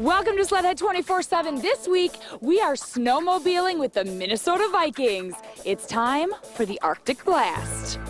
Welcome to SledHead 24/7. This week, we are snowmobiling with the Minnesota Vikings. It's time for the Arctic Blast.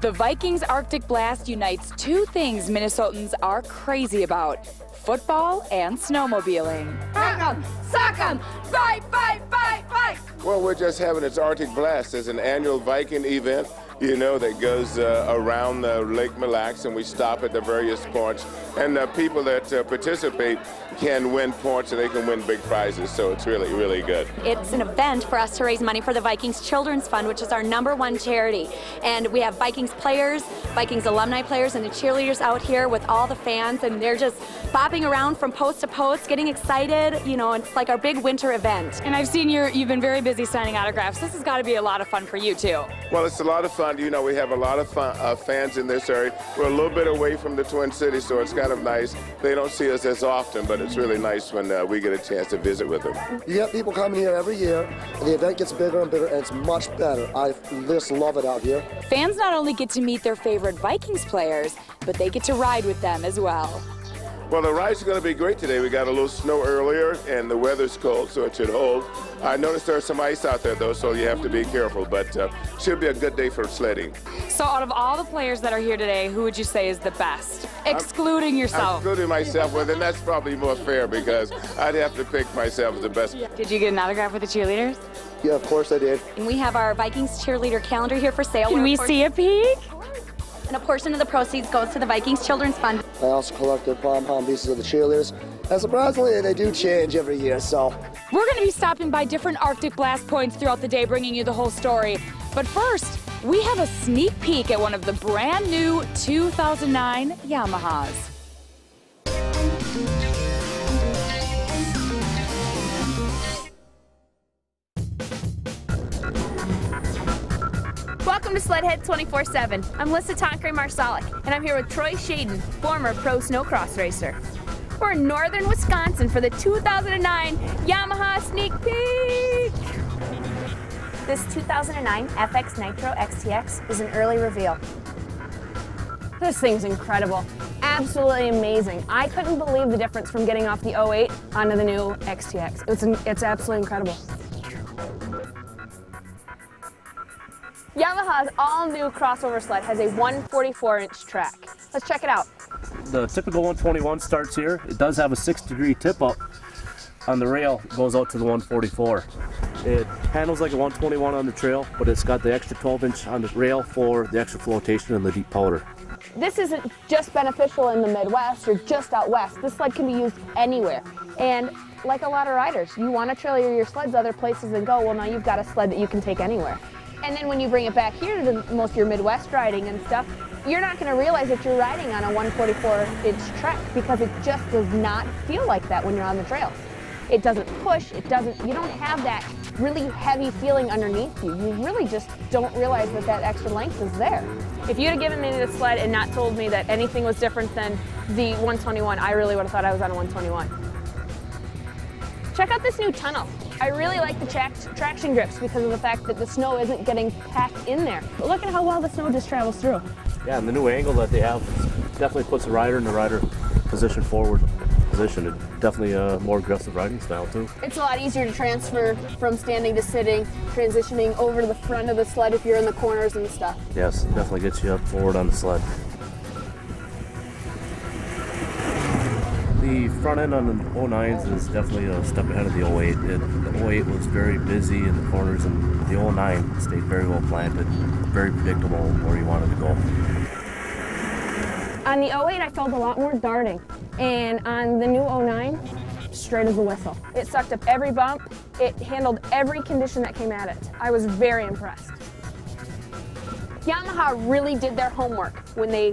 The Vikings Arctic Blast unites two things Minnesotans are crazy about: football and snowmobiling. Rock 'em, sock 'em, fight, fight, fight, fight! Well, we're just having its Arctic Blast. It's an annual Viking event, you know, that goes around Lake Mille Lacs, and we stop at the various points. And people that participate can win points, and they can win big prizes. So it's really, really good. It's an event for us to raise money for the Vikings Children's Fund, which is our #1 charity. And we have Vikings players, Vikings alumni players, and the cheerleaders out here with all the fans, and they're just bopping around from post to post, getting excited. You know, it's like our big winter event. And I've seen you've been very busy signing autographs. This has got to be a lot of fun for you, too. Well, it's a lot of fun. You know, we have a lot of fans in this area. We're a little bit away from the Twin Cities, so it's kind of nice. They don't see us as often, but it's really nice when we get a chance to visit with them. You get people coming here every year, and the event gets bigger and bigger, and it's much better. I just love it out here. Fans not only get to meet their favorite Vikings players, but they get to ride with them as well. Well, the rides are going to be great today. We got a little snow earlier, and the weather's cold, so it should hold. I noticed there's some ice out there, though, so you have to be careful, but should be a good day for sledding. So out of all the players that are here today, who would you say is the best? Excluding yourself. Excluding myself, well, then that's probably more fair, because I'd have to pick myself as the best. Did you get an autograph with the cheerleaders? Yeah, of course I did. And we have our Vikings cheerleader calendar here for sale. Can we see a peek? And a portion of the proceeds goes to the Vikings Children's Fund. I also collected pom-pom pieces of the cheerleaders. And surprisingly, they do change every year, so. We're going to be stopping by different Arctic Blast points throughout the day, bringing you the whole story. But first, we have a sneak peek at one of the brand new 2009 Yamahas. Welcome to SledHead 24/7. I'm Lissa Tonkray-Marsalik, and I'm here with Troy Shaden, former pro snowcross racer. We're in northern Wisconsin for the 2009 Yamaha Sneak Peek. This 2009 FX Nitro XTX is an early reveal. This thing's incredible. Absolutely amazing. I couldn't believe the difference from getting off the 08 onto the new XTX. It's absolutely incredible. Yamaha's all-new crossover sled has a 144-inch track. Let's check it out. The typical 121 starts here. It does have a 6-degree tip-up on the rail. It goes out to the 144. It handles like a 121 on the trail, but it's got the extra 12-inch on the rail for the extra flotation and the deep powder. This isn't just beneficial in the Midwest or just out west. This sled can be used anywhere. And like a lot of riders, you want to trailer your sleds other places and go. Well, now you've got a sled that you can take anywhere. And then when you bring it back here to most of your Midwest riding and stuff, you're not going to realize that you're riding on a 144-inch track because it just does not feel like that when you're on the trails. It doesn't push, you don't have that really heavy feeling underneath you. You really just don't realize that that extra length is there. If you'd have given me the sled and not told me that anything was different than the 121, I really would have thought I was on a 121. Check out this new tunnel. I really like the traction grips because of the fact that the snow isn't getting packed in there. But look at how well the snow just travels through. Yeah, and the new angle that they have definitely puts the rider in the rider position forward position. It's definitely a more aggressive riding style too. It's a lot easier to transfer from standing to sitting, transitioning over to the front of the sled if you're in the corners and stuff. Yes, definitely gets you up forward on the sled. The front end on the 09s is definitely a step ahead of the 08. The 08 was very busy in the corners, and the 09 stayed very well planted, very predictable where you wanted to go. On the 08, I felt a lot more darting, and on the new 09, straight as a whistle. It sucked up every bump. It handled every condition that came at it. I was very impressed. Yamaha really did their homework when they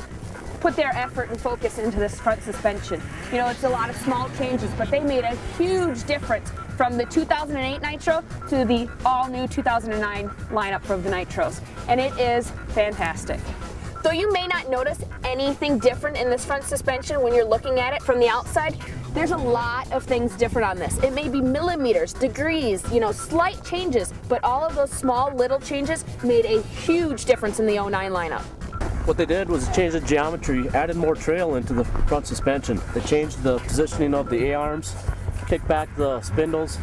put their effort and focus into this front suspension. You know, it's a lot of small changes, but they made a huge difference from the 2008 Nitro to the all-new 2009 lineup of the Nitros, and it is fantastic. Though you may not notice anything different in this front suspension when you're looking at it from the outside, there's a lot of things different on this. It may be millimeters, degrees, you know, slight changes, but all of those small little changes made a huge difference in the 09 lineup. What they did was change the geometry, added more trail into the front suspension. They changed the positioning of the A-arms, kicked back the spindles,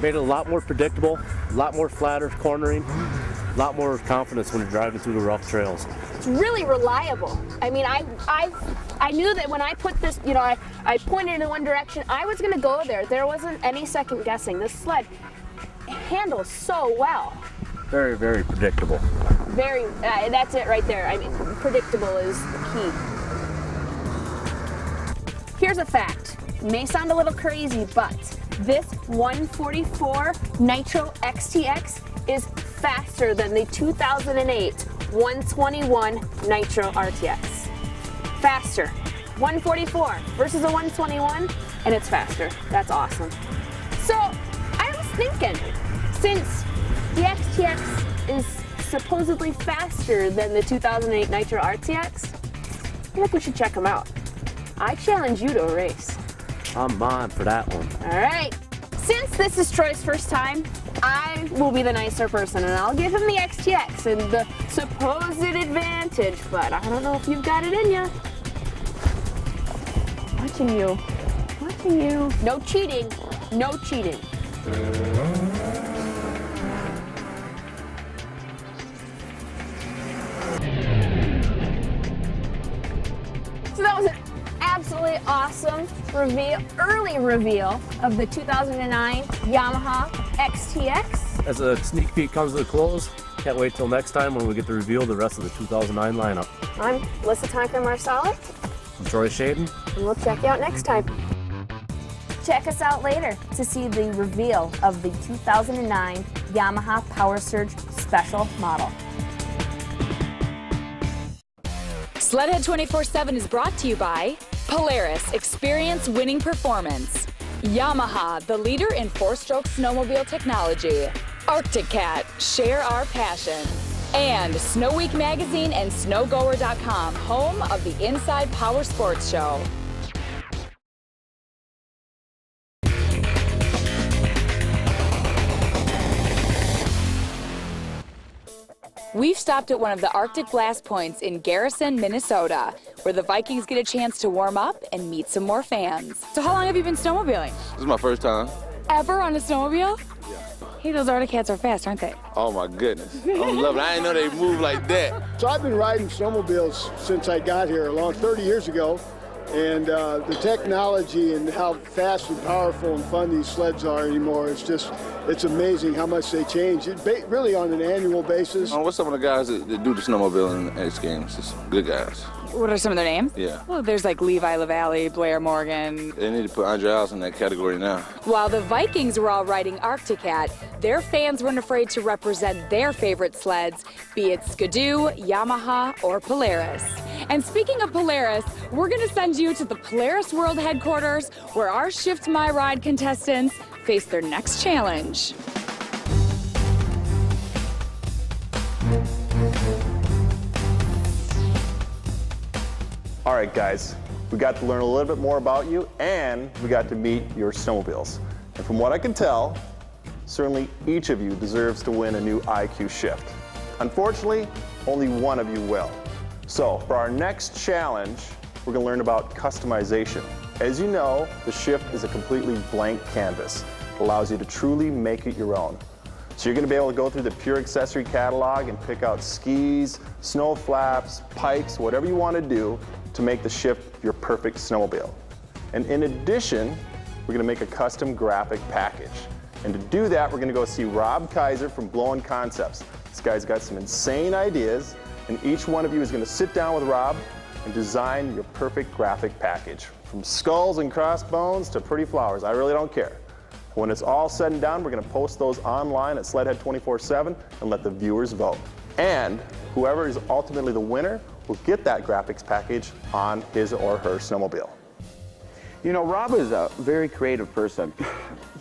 made it a lot more predictable, a lot more flatter cornering, a lot more confidence when you're driving through the rough trails. It's really reliable. I mean, I knew that when I put this, you know, I pointed in one direction, I was going to go there. There wasn't any second guessing. This sled handles so well. Very, very predictable. Very, that's it right there. I mean, predictable is the key. Here's a fact. It may sound a little crazy, but this 144 Nitro XTX is faster than the 2008 121 Nitro RTX. Faster. 144 versus a 121, and it's faster. That's awesome. So, I was thinking, since the XTX is supposedly faster than the 2008 Nitro RTX, I think we should check them out. I challenge you to a race. I'm on for that one. All right. Since this is Troy's first time, I will be the nicer person, and I'll give him the XTX and the supposed advantage, but I don't know if you've got it in you. Watching you. Watching you. No cheating. No cheating. So that was an absolutely awesome reveal, early reveal of the 2009 Yamaha XTX. As a sneak peek comes to a close, can't wait till next time when we get to reveal the rest of the 2009 lineup. I'm Alyssa Tonker-Marsala. I'm Troy Shaden. And we'll check you out next time. Check us out later to see the reveal of the 2009 Yamaha Power Surge Special Model. SledHead 24/7 is brought to you by Polaris, experience winning performance. Yamaha, the leader in four-stroke snowmobile technology. Arctic Cat, share our passion. And Snow Week Magazine and SnowGoer.com, home of the Inside Power Sports Show. We've stopped at one of the Arctic blast points in Garrison, Minnesota, where the Vikings get a chance to warm up and meet some more fans. So how long have you been snowmobiling? This is my first time. Ever on a snowmobile? Yeah. Hey, those Arctic Cats are fast, aren't they? Oh my goodness. I'm loving it. I didn't know they move like that. So I've been riding snowmobiles since I got here, along 30 years ago. And the technology and how fast and powerful and fun these sleds are anymore, it's amazing how much they change. Really on an annual basis. What's some of the guys that do the snowmobiling in X Games? Just good guys. What are some of their names? Yeah. Well, there's like Levi LaValle, Blair Morgan. They need to put Andre House in that category now. While the Vikings were all riding Arctic Cat, their fans weren't afraid to represent their favorite sleds, be it Skidoo, Yamaha, or Polaris. And speaking of Polaris, we're going to send you to the Polaris World Headquarters, where our Shift My Ride contestants face their next challenge. All right, guys, we got to learn a little bit more about you, and we got to meet your snowmobiles. And from what I can tell, certainly each of you deserves to win a new IQ Shift. Unfortunately, only one of you will. So for our next challenge, we're going to learn about customization. As you know, the Shift is a completely blank canvas. It allows you to truly make it your own. So you're going to be able to go through the Pure Accessory catalog and pick out skis, snow flaps, pikes, whatever you want to do to make the Shift your perfect snowmobile. And in addition, we're going to make a custom graphic package. And to do that, we're going to go see Rob Kaiser from Blowin' Concepts. This guy's got some insane ideas, and each one of you is going to sit down with Rob and design your perfect graphic package. From skulls and crossbones to pretty flowers, I really don't care. When it's all said and done, we're going to post those online at SledHead 24/7 and let the viewers vote. And whoever is ultimately the winner will get that graphics package on his or her snowmobile. You know, Rob is a very creative person.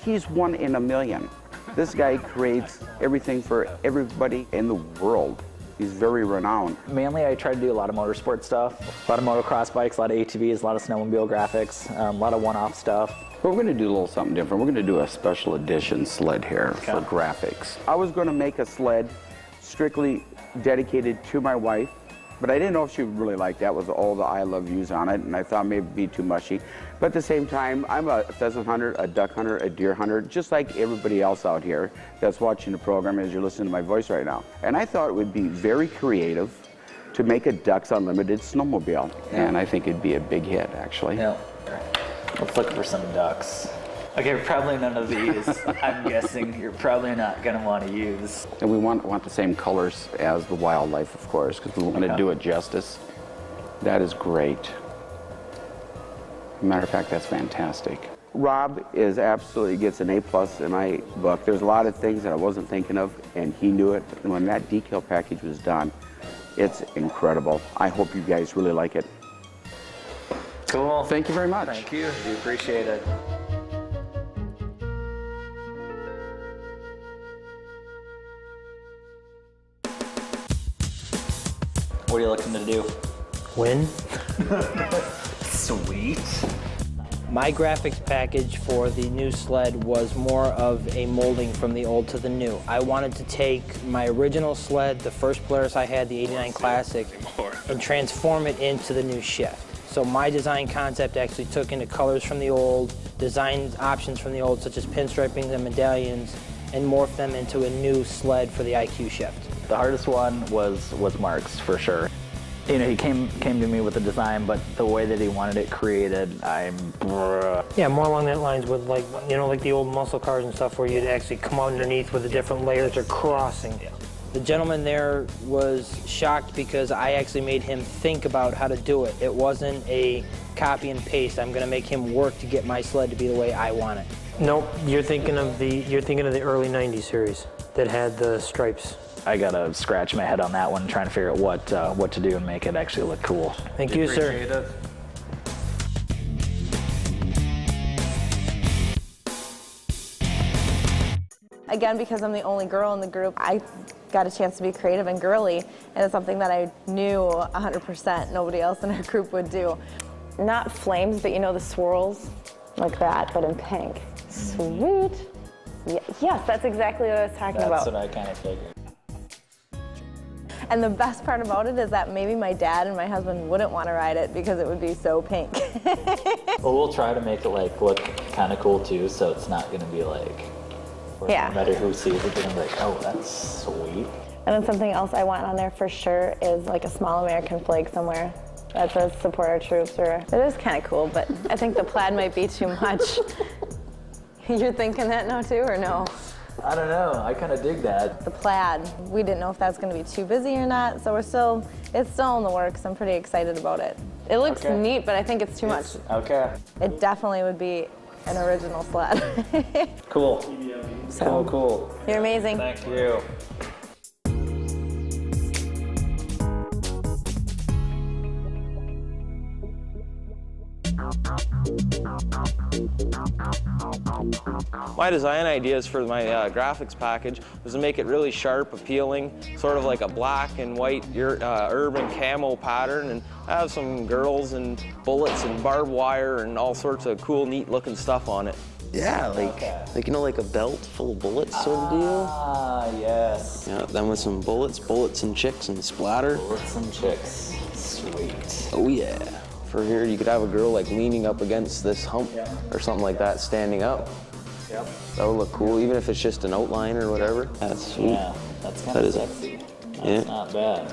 He's one in a million. This guy creates everything for everybody in the world. He's very renowned. Mainly, I try to do a lot of motorsport stuff, a lot of motocross bikes, a lot of ATVs, a lot of snowmobile graphics, a lot of one-off stuff. But we're going to do a little something different. We're going to do a special edition sled here for graphics. I was going to make a sled strictly dedicated to my wife, but I didn't know if she would really like that with all the I love yous on it, and I thought maybe it'd be too mushy. But at the same time, I'm a pheasant hunter, a duck hunter, a deer hunter, just like everybody else out here that's watching the program as you're listening to my voice right now. And I thought it would be very creative to make a Ducks Unlimited snowmobile, and I think it'd be a big hit, actually. Yeah. Let's look for some ducks. Okay, probably none of these. I'm guessing you're probably not going to want to use. And we want the same colors as the wildlife, of course, because we want to do it justice. That is great. Matter of fact, that's fantastic. Rob absolutely gets an A+ in my book. There's a lot of things that I wasn't thinking of, and he knew it. And when that decal package was done, it's incredible. I hope you guys really like it. Cool. Thank you very much. Thank you. We appreciate it. What are you looking to do? Win. Sweet. My graphics package for the new sled was more of a molding from the old to the new. I wanted to take my original sled, the first Polaris I had, the '89 Classic, and transform it into the new shift. So my design concept actually took into colors from the old, design options from the old, such as pinstriping the medallions, and morphed them into a new sled for the IQ shift. The hardest one was Mark's, for sure. You know, he came to me with the design, but the way that he wanted it created, Yeah, more along that lines with, like, you know, like the old muscle cars and stuff where you'd actually come underneath with the different layers or crossing. Yeah. The gentleman there was shocked because I actually made him think about how to do it. It wasn't a copy and paste. I'm going to make him work to get my sled to be the way I want it. Nope, you're thinking of the early '90s series that had the stripes. I gotta scratch my head on that one, trying to figure out what to do and make it actually look cool. Thank you, sir. It. Again, because I'm the only girl in the group, I got a chance to be creative and girly, and it's something that I knew 100% nobody else in our group would do. Not flames, but you know the swirls? Like that, but in pink. Sweet. Yes, that's exactly what I was talking about. That's what I kind of figured. And the best part about it is that maybe my dad and my husband wouldn't want to ride it because it would be so pink. Well, we'll try to make it like look kind of cool too, so it's not going to be like, yeah. No matter who sees it, they're going to be like, oh, that's sweet. And then something else I want on there for sure is like a small American flag somewhere that says support our troops. Or it is kind of cool, but I think the plaid might be too much. You're thinking that now too, or no? I don't know. I kind of dig that. The plaid, we didn't know if that's going to be too busy or not, so it's still in the works. I'm pretty excited about it. It looks neat, but I think it's too much. Okay. It definitely would be an original sled. Cool. So cool. You're amazing. Thank you. My design ideas for my graphics package was to make it really sharp, appealing, sort of like a black and white urban camo pattern, and have some girls and bullets and barbed wire and all sorts of cool, neat looking stuff on it. Yeah, like you know, like a belt full of bullets sort of deal. Ah, yes. Yeah, then with some bullets and chicks and splatter. Bullets and chicks, sweet. Oh yeah. For here, you could have a girl like leaning up against this hump or something like that, standing up. Yep. That would look cool, even if it's just an outline or whatever. That's sweet. Yeah, that's kind of sexy. That's not bad.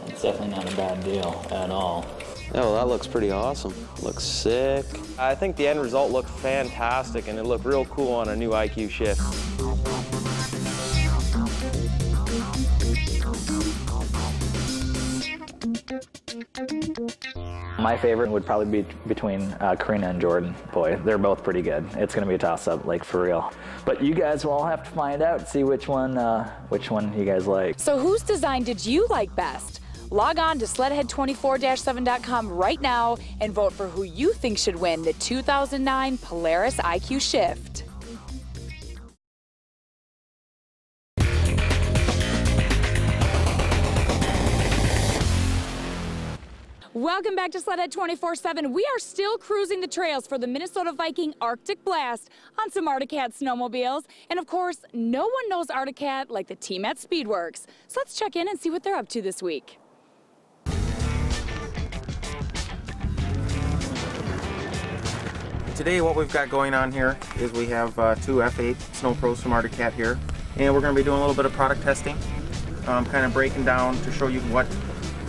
That's definitely not a bad deal at all. Yeah, well, that looks pretty awesome. Looks sick. I think the end result looked fantastic, and it looked real cool on a new IQ shift. My favorite would probably be between Karina and Jordan. Boy, they're both pretty good. It's going to be a toss-up, like, for real. But you guys will all have to find out, see which one you guys like. So whose design did you like best? Log on to SledHead24-7.com right now and vote for who you think should win the 2009 Polaris IQ Shift. Welcome back to SledHead 24/7. We are still cruising the trails for the Minnesota Viking Arctic Blast on some Arctic Cat snowmobiles. And of course, no one knows Arctic Cat like the team at Speedworks. So let's check in and see what they're up to this week. Today what we've got going on here is we have two F8 Snow Pros from Arctic Cat here. And we're going to be doing a little bit of product testing. Kind of breaking down to show you what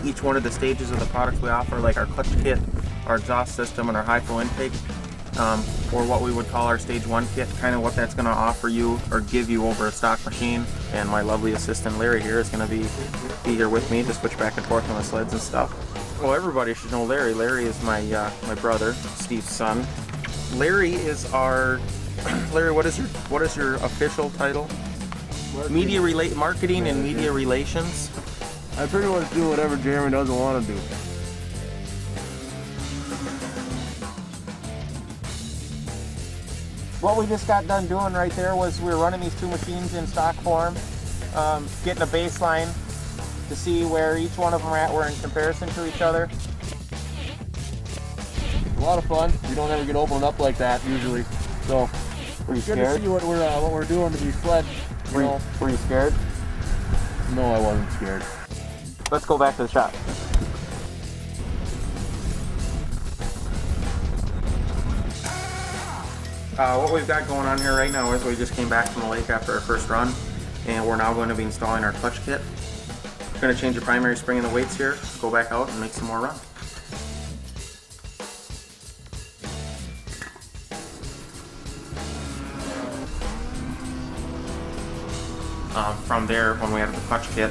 each one of the stages of the products we offer, like our clutch kit, our exhaust system, and our high flow intake, or what we would call our stage 1 kit, kind of what that's going to offer you or give you over a stock machine. And my lovely assistant Larry here is going to be here with me to switch back and forth on the sleds and stuff. Well, everybody should know Larry. Larry is my brother, Steve's son. Larry is our Larry. What is your official title? Marketing and media relations. I pretty much do whatever Jeremy doesn't want to do. What we just got done doing right there was we were running these two machines in stock form, getting a baseline to see where each one of them were in comparison to each other. A lot of fun. We don't ever get opened up like that usually, so were you good scared? to see what we're doing to be sled. Were you scared? No, I wasn't scared. Let's go back to the shop. What we've got going on here right now is we just came back from the lake after our first run, and we're now going to be installing our clutch kit. We're going to change the primary spring and the weights here, go back out and make some more runs. From there, when we have the clutch kit,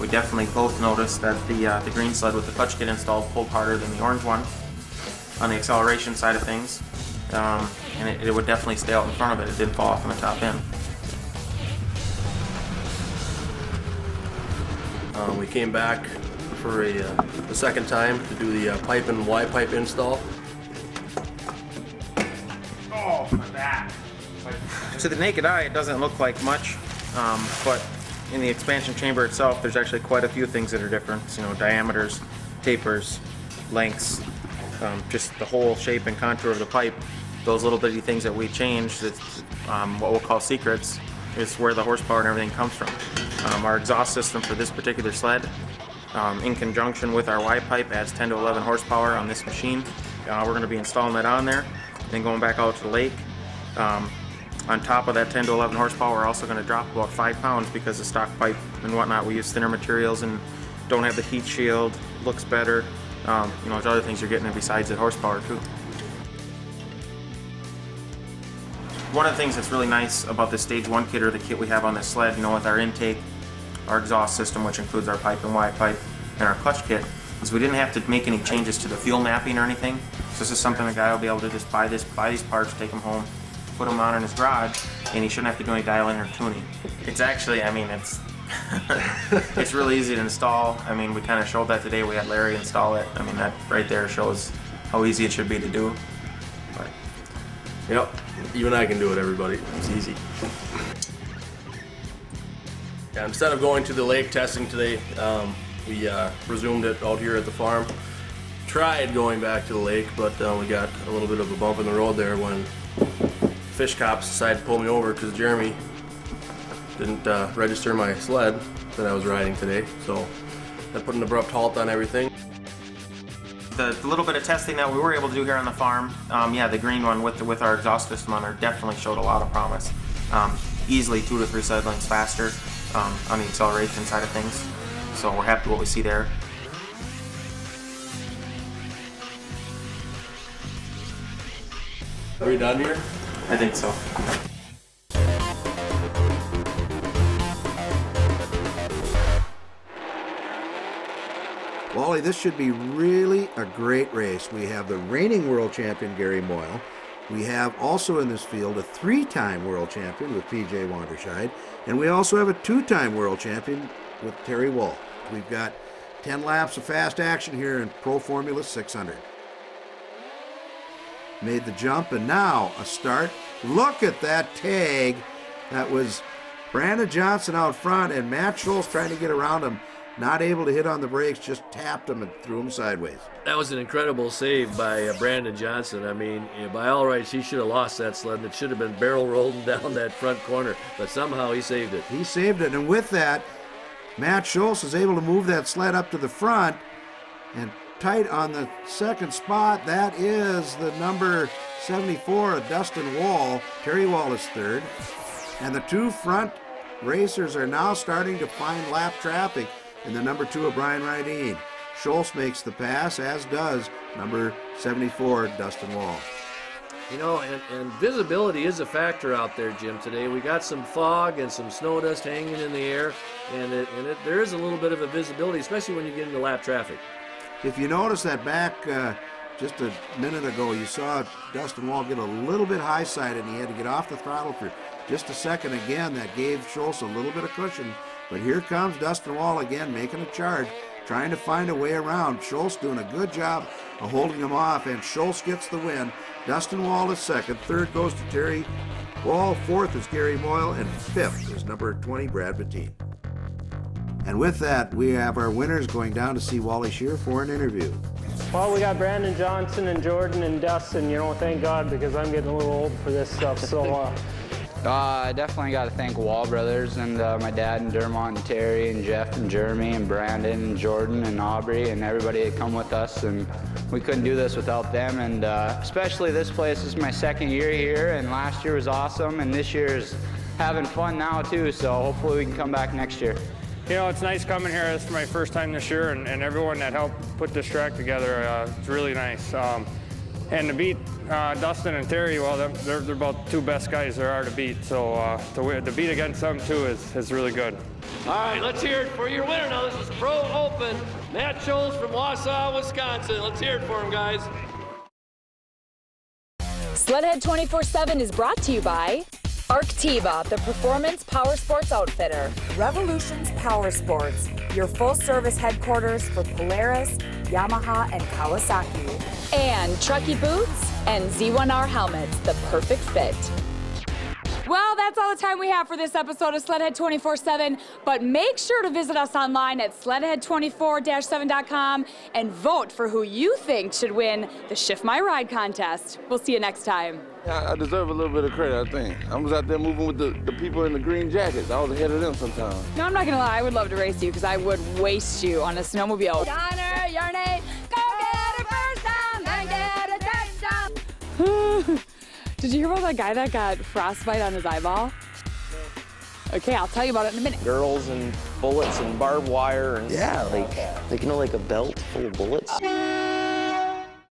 we definitely both noticed that the green sled with the clutch kit installed pulled harder than the orange one on the acceleration side of things, and it would definitely stay out in front of it. It didn't fall off on the top end. We came back for a second time to do the pipe and Y pipe install. Oh, my back! To the naked eye, it doesn't look like much. But in the expansion chamber itself, there's actually quite a few things that are different. You know, diameters, tapers, lengths, just the whole shape and contour of the pipe. Those little bitty things that we changed, that's what we'll call secrets, is where the horsepower and everything comes from. Our exhaust system for this particular sled, in conjunction with our Y pipe, adds 10 to 11 horsepower on this machine. We're going to be installing that on there, then going back out to the lake. On top of that 10 to 11 horsepower, we're also going to drop about 5 pounds because the stock pipe and whatnot, we use thinner materials and don't have the heat shield, looks better. You know, there's other things you're getting besides that horsepower too. One of the things that's really nice about this stage 1 kit, or the kit we have on this sled, you know, with our intake, our exhaust system, which includes our pipe and Y pipe, and our clutch kit, is we didn't have to make any changes to the fuel mapping or anything. So this is something the guy will be able to just buy these parts, take them home, put them on in his garage, and he shouldn't have to do any dialing or tuning. It's actually, I mean, it's it's really easy to install. I mean, we kind of showed that today. We had Larry install it. I mean, that right there shows how easy it should be to do. But, yep, even I can do it, everybody. It's easy. Yeah, instead of going to the lake testing today, we resumed it out here at the farm. Tried going back to the lake, but we got a little bit of a bump in the road there when fish cops decided to pull me over because Jeremy didn't register my sled that I was riding today, so that put an abrupt halt on everything. The little bit of testing that we were able to do here on the farm, yeah, the green one with our exhaust system on there definitely showed a lot of promise. Easily 2 to 3 sled lengths faster on the acceleration side of things, so we're happy with what we see there. Are we done here? I think so. Wally, this should be really a great race. We have the reigning world champion, Gary Moyle. We have also in this field a 3-time world champion with PJ Wanderscheid. And we also have a 2-time world champion with Terry Wall. We've got 10 laps of fast action here in Pro Formula 600. Made the jump, and now a start. Look at that tag. That was Brandon Johnson out front and Matt Schultz trying to get around him. not able to hit on the brakes, just tapped him and threw him sideways. That was an incredible save by Brandon Johnson. I mean, by all rights, he should have lost that sled, and it should have been barrel rolling down that front corner, but somehow he saved it. He saved it, and with that, Matt Schultz is able to move that sled up to the front, and tight on the second spot, that is the number 74 of Dustin Wall. Terry Wall is third, and the two front racers are now starting to find lap traffic in the number 2 of Brian Rydeen. Schultz makes the pass, as does number 74, Dustin Wall. You know, and visibility is a factor out there, Jim, today. We got some fog and some snow dust hanging in the air, and there is a little bit of a visibility, especially when you get into lap traffic. If you notice that back just a minute ago, you saw Dustin Wall get a little bit high-sided, and he had to get off the throttle for just a second again. That gave Schultz a little bit of cushion. But here comes Dustin Wall again, making a charge, trying to find a way around. Schultz doing a good job of holding him off, and Schultz gets the win. Dustin Wall is second. Third goes to Terry Wall. Fourth is Gary Moyle, and fifth is number 20, Brad Bettine. And with that, we have our winners going down to see Wally Scheer for an interview. Well, we got Brandon Johnson and Jordan and Dustin, you know, thank God, because I'm getting a little old for this stuff, so I definitely got to thank Wall Brothers and my dad and Dermont and Terry and Jeff and Jeremy and Brandon and Jordan and Aubrey and everybody that come with us, and we couldn't do this without them. And especially this place. This is my second year here, and last year was awesome, and this year is having fun now too, so hopefully we can come back next year. You know, it's nice coming here. This is my first time this year, and everyone that helped put this track together, it's really nice. And to beat Dustin and Terry, well, they're about two best guys there are to beat. So to beat against them too is really good. All right, let's hear it for your winner now. This is Pro Open, Matt Schultz from Wausau, Wisconsin. Let's hear it for him, guys. SledHead 24/7 is brought to you by Arctiva, the performance power sports outfitter. Revolutions Power Sports, your full-service headquarters for Polaris, Yamaha, and Kawasaki. And Truckee Boots and Z1R helmets, the perfect fit. Well, that's all the time we have for this episode of SledHead 24/7, but make sure to visit us online at sledhead24-7.com and vote for who you think should win the Shift My Ride contest. We'll see you next time. I deserve a little bit of credit, I think. I was out there moving with the people in the green jackets. I was ahead of them sometimes. No, I'm not gonna lie, I would love to race you because I would waste you on a snowmobile. Connor, your name, go get it first down, then get a touchdown. Did you hear about that guy that got frostbite on his eyeball? Okay, I'll tell you about it in a minute. Girls and bullets and barbed wire and yeah, like you know, like a belt full of bullets.